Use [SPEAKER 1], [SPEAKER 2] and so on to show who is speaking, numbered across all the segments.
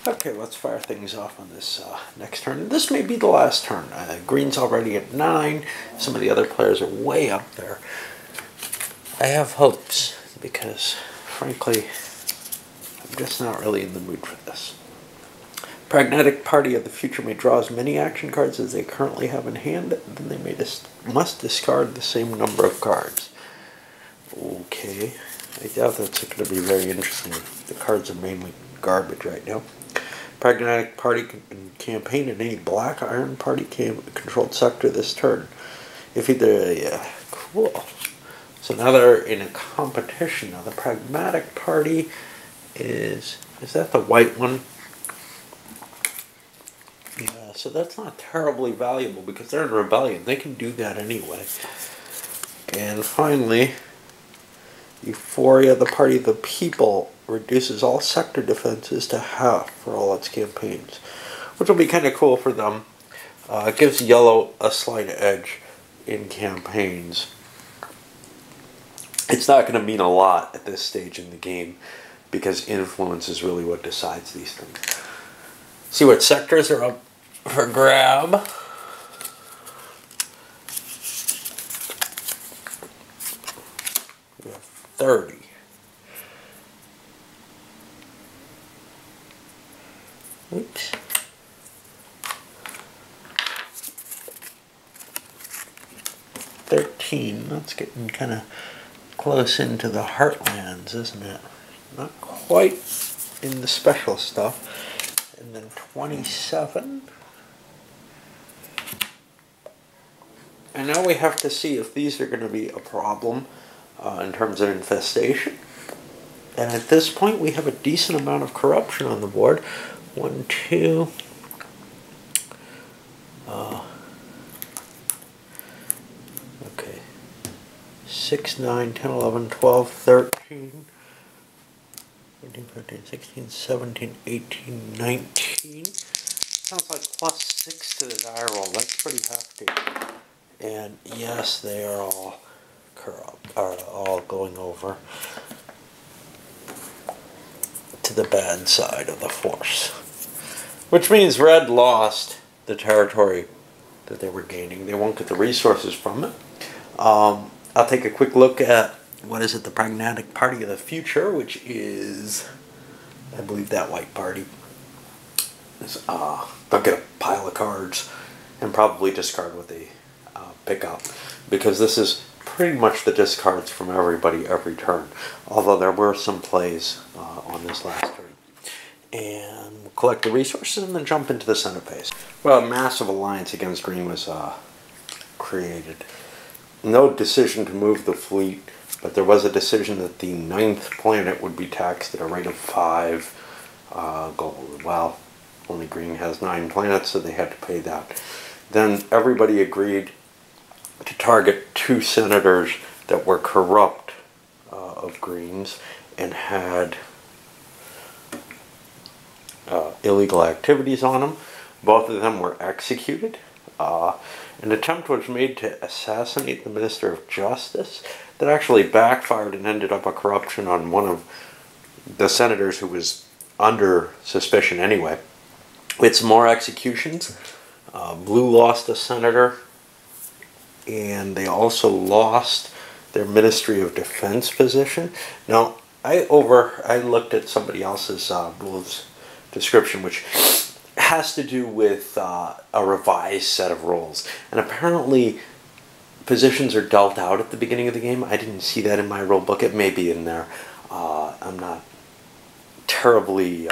[SPEAKER 1] Okay, let's fire things off on this next turn. This may be the last turn. Green's already at 9. Some of the other players are way up there. I have hopes because, frankly, I'm just not really in the mood for this. Pragmatic Party of the Future may draw as many action cards as they currently have in hand, then they must discard the same number of cards. Okay, I doubt that's going to be very interesting. The cards are mainly garbage right now. Pragmatic Party can campaign in any Black Iron Party controlled sector this turn. If either, yeah, cool. So now they're in a competition. Now the Pragmatic Party is that the white one? Yeah, so that's not terribly valuable because they're in rebellion. They can do that anyway. And finally, Euphoria, the Party of the People, reduces all sector defenses to half for all its campaigns, which will be kind of cool for them. It gives yellow a slight edge in campaigns. It's not going to mean a lot at this stage in the game because influence is really what decides these things. See what sectors are up for grab. We have 30. Oops. 13. That's getting kind of close into the heartlands, isn't it? Not quite in the special stuff. And then 27. And now we have to see if these are going to be a problem in terms of infestation. And at this point, we have a decent amount of corruption on the board. 1, 2. Okay. 6, 9, 10, 11, 12, 13. 14, 15, 16, 17, 18, 19. Sounds like plus 6 to the die roll. That's pretty hefty. And yes, they are all corrupt, are all going over to the bad side of the force. Which means Red lost the territory that they were gaining. They won't get the resources from it. I'll take a quick look at, what is it, the Pragmatic Party of the Future, which is, I believe, that white party. They'll get a pile of cards and probably discard what they pick up, because this is pretty much the discards from everybody every turn, although there were some plays on this last turn. And we'll collect the resources and then jump into the center phase. Well, a massive alliance against Green was created. No decision to move the fleet, but there was a decision that the 9th planet would be taxed at a rate of 5 gold. Well, only Green has 9 planets, so they had to pay that. Then everybody agreed to target 2 senators that were corrupt of Green's and had illegal activities on them. Both of them were executed. An attempt was made to assassinate the Minister of Justice that actually backfired and ended up a corruption on one of the senators who was under suspicion anyway. We had some more executions. Blue lost a senator, and they also lost their Ministry of Defense position. Now, I looked at somebody else's rules description, which has to do with a revised set of rules. And apparently, positions are dealt out at the beginning of the game. I didn't see that in my rule book. It may be in there. I'm not terribly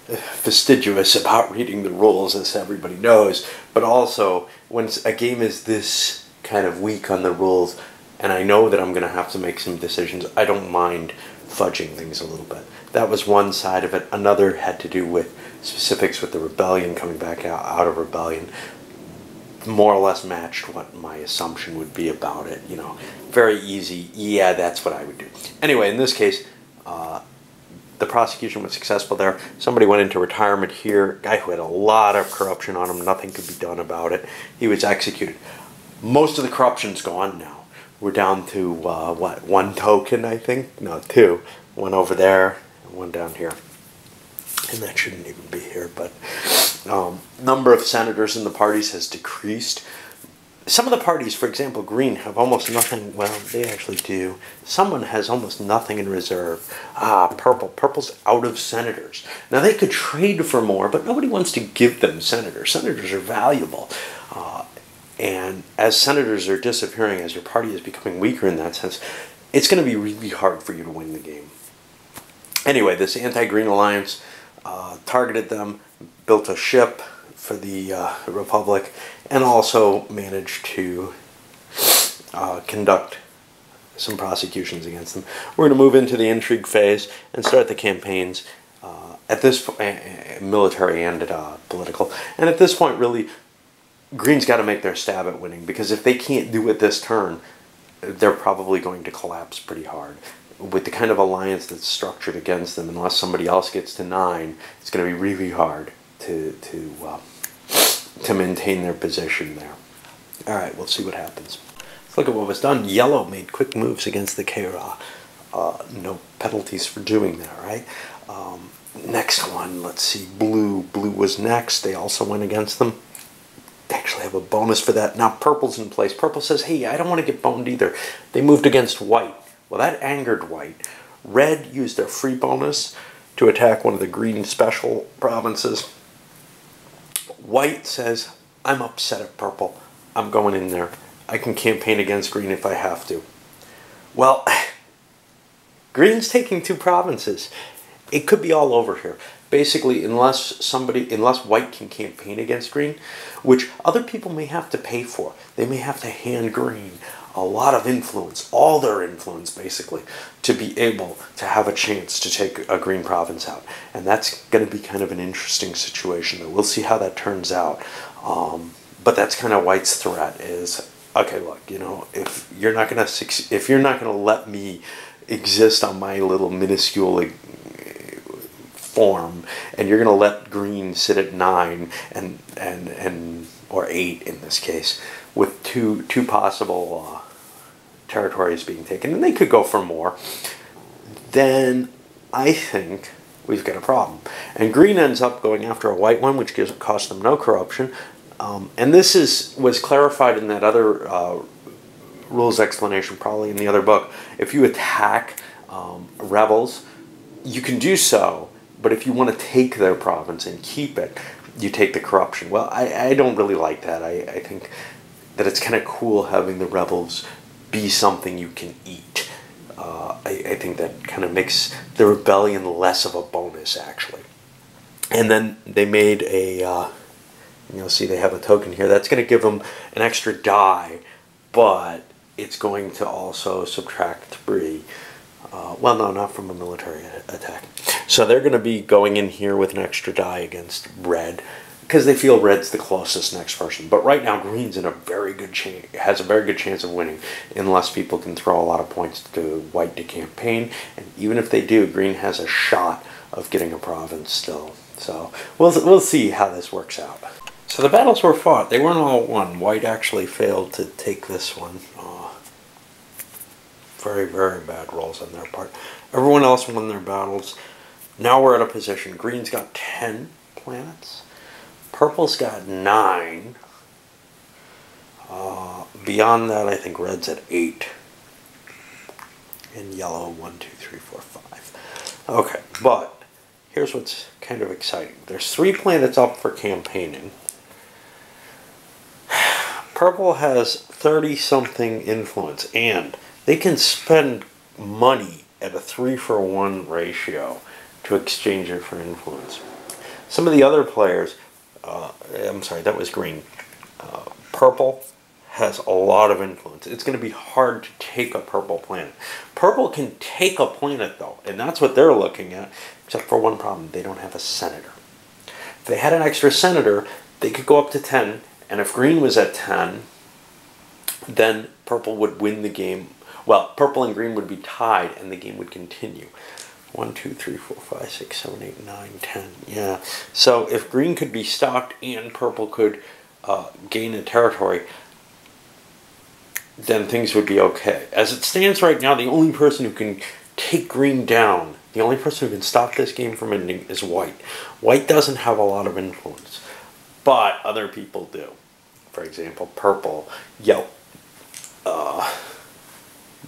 [SPEAKER 1] fastidious about reading the rules, as everybody knows, but also when a game is this kind of weak on the rules and I know that I'm going to have to make some decisions, I don't mind fudging things a little bit. That was one side of it. Another had to do with specifics with the rebellion, coming back out of rebellion. More or less matched what my assumption would be about it. You know, very easy. Yeah, that's what I would do. Anyway, in this case, the prosecution was successful there. Somebody went into retirement here. Guy who had a lot of corruption on him. Nothing could be done about it. He was executed. Most of the corruption's gone now. We're down to, what, 1 token, I think? No, 2. One over there and one down here. and that shouldn't even be here, but number of senators in the parties has decreased. Some of the parties, for example, Green, have almost nothing. Well, they actually do. Someone has almost nothing in reserve. Purple. Purple's out of senators. Now, they could trade for more, but nobody wants to give them senators. Senators are valuable. And as senators are disappearing, as your party is becoming weaker in that sense, it's going to be really hard for you to win the game. Anyway, this anti-Green alliance targeted them, built a ship for the Republic, and also managed to conduct some prosecutions against them. We're going to move into the intrigue phase and start the campaigns at this point, military and political. And at this point, really, Green's got to make their stab at winning, because if they can't do it this turn, they're probably going to collapse pretty hard. With the kind of alliance that's structured against them, unless somebody else gets to 9, it's going to be really hard to maintain their position there. All right, we'll see what happens. Let's look at what was done. Yellow made quick moves against the Kara. No penalties for doing that, right? Next one, let's see. Blue. Blue was next. They also went against them. They actually have a bonus for that. Now purple's in place. Purple says, hey, I don't want to get boned either. They moved against white. Well, that angered white. Red used their free bonus to attack one of the green special provinces. White says, I'm upset at purple. I'm going in there. I can campaign against green if I have to. Well, green's taking 2 provinces. It could be all over here. Basically, unless white can campaign against green, which other people may have to pay for. They may have to hand green a lot of influence, all their influence basically, to be able to have a chance to take a green province out. And that's going to be kind of an interesting situation. We'll see how that turns out. But that's kind of white's threat is, okay, look, you know, if you're not going to let me exist on my little minuscule form, and you're going to let green sit at 9 or 8 in this case, with two possible territories being taken, and they could go for more, then I think we've got a problem. And green ends up going after a white one, which costs them no corruption. And this was clarified in that other rules explanation, probably in the other book. If you attack rebels, you can do so, but if you want to take their province and keep it, you take the corruption. Well, I don't really like that. I think that it's kind of cool having the rebels be something you can eat. I think that kind of makes the rebellion less of a bonus, actually. And then they made a, you'll see they have a token here. That's going to give them an extra die, but it's going to also subtract 3. Well, no, not from a military attack. So they're going to be going in here with an extra die against red, because they feel red's the closest next person. But right now, green's in a very good chance, has a very good chance of winning, unless people can throw a lot of points to white to campaign. And even if they do, green has a shot of getting a province still. So we'll see how this works out. So the battles were fought. They weren't all won. White actually failed to take this one. Very, very bad rolls on their part. Everyone else won their battles. Now we're at a position. Green's got 10 planets. Purple's got 9. Beyond that, I think red's at 8. And yellow, 1, 2, 3, 4, 5. Okay, but here's what's kind of exciting. There's 3 planets up for campaigning. Purple has 30-something influence, and they can spend money at a 3-for-1 ratio to exchange it for influence. Some of the other players, I'm sorry, that was green. Purple has a lot of influence. It's going to be hard to take a purple planet. Purple can take a planet, though, and that's what they're looking at, except for one problem. They don't have a senator. If they had an extra senator, they could go up to 10, and if green was at 10, then purple would win the game. Well, purple and green would be tied, and the game would continue. 1, 2, 3, 4, 5, 6, 7, 8, 9, 10. Yeah. So if green could be stocked and purple could gain a territory, then things would be okay. As it stands right now, the only person who can take green down The only person who can stop this game from ending is white. White doesn't have a lot of influence, but other people do. For example, purple, yellow,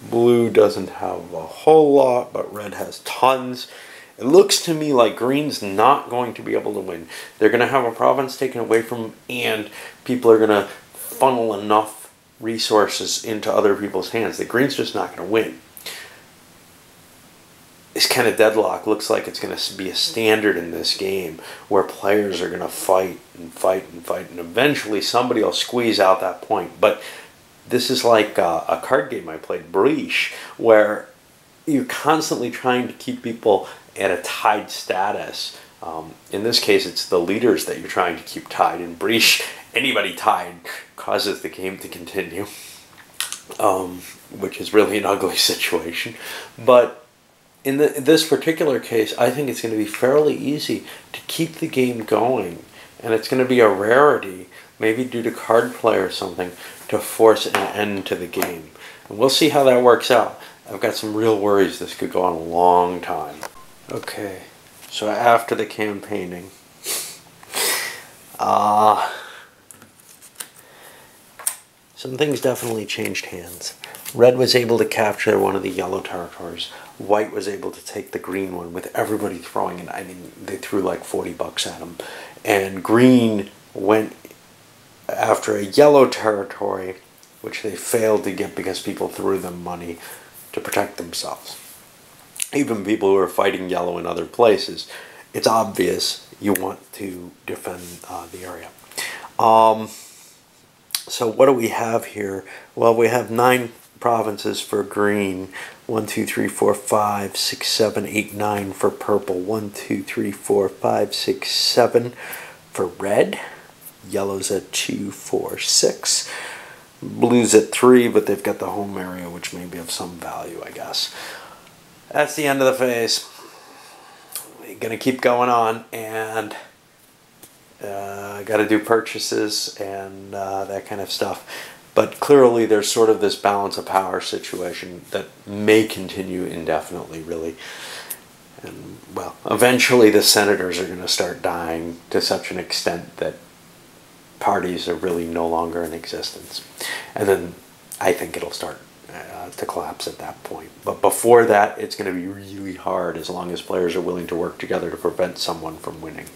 [SPEAKER 1] blue doesn't have a whole lot, but red has tons. It looks to me like green's not going to be able to win. They're going to have a province taken away from them, and people are going to funnel enough resources into other people's hands that green's just not going to win. This kind of deadlock looks like it's going to be a standard in this game, where players are going to fight and fight and fight, and eventually somebody will squeeze out that point. But this is like a card game I played, Breach, where you're constantly trying to keep people at a tied status. In this case, it's the leaders that you're trying to keep tied. In Breach, anybody tied causes the game to continue, which is really an ugly situation. But in this particular case, I think it's going to be fairly easy to keep the game going, and it's going to be a rarity, maybe due to card play or something, to force an end to the game. And we'll see how that works out. I've got some real worries this could go on a long time. Okay, so after the campaigning, some things definitely changed hands. Red was able to capture one of the yellow territories. White was able to take the green one with everybody throwing it. I mean, they threw like 40 bucks at him. And green went after a yellow territory, which they failed to get because people threw them money to protect themselves. Even people who are fighting yellow in other places, it's obvious you want to defend the area. So what do we have here? Well, we have 9 provinces for green. 1, 2, 3, 4, 5, 6, 7, 8, 9 for purple. 1, 2, 3, 4, 5, 6, 7 for red. Yellow's at 2, 4, 6. Blue's at 3, but they've got the home area, which may be of some value, I guess. That's the end of the phase. We're going to keep going on, and got to do purchases and that kind of stuff. But clearly there's sort of this balance of power situation that may continue indefinitely, really. And, well, eventually the senators are going to start dying to such an extent that parties are really no longer in existence. And then I think it'll start to collapse at that point. But before that, it's going to be really hard as long as players are willing to work together to prevent someone from winning.